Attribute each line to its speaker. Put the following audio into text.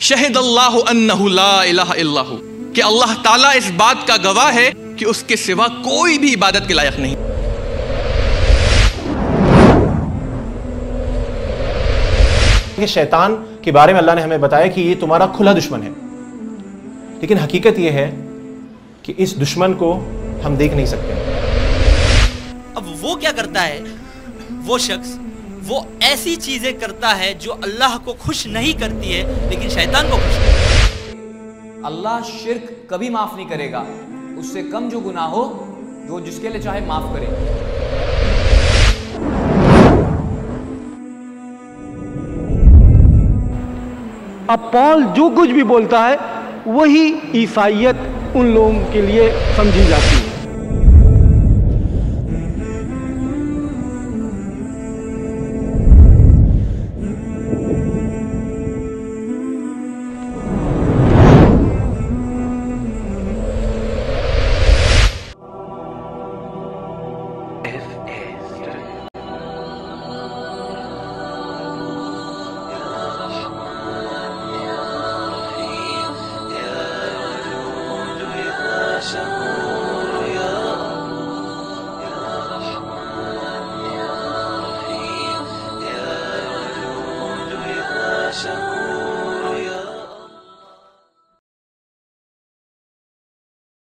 Speaker 1: शहिदल्लाहु अन्नहु ला इलाहा इल्लहु, कि अल्लाह ताला इस बात का गवाह है कि उसके सिवा कोई भी इबादत के लायक नहीं।
Speaker 2: कि शैतान के बारे में अल्लाह ने हमें बताया कि ये तुम्हारा खुला दुश्मन है, लेकिन हकीकत ये है कि इस दुश्मन को हम देख नहीं सकते।
Speaker 3: अब वो क्या करता है? वो शख्स वो ऐसी चीजें करता है जो अल्लाह को खुश नहीं करती है, लेकिन शैतान को खुश करती है।
Speaker 4: अल्लाह शिर्क कभी माफ नहीं करेगा, उससे कम जो गुनाह हो वो जिसके लिए चाहे माफ करे।
Speaker 5: अब पॉल जो कुछ भी बोलता है वही ईसाइयत उन लोगों के लिए समझी जाती है।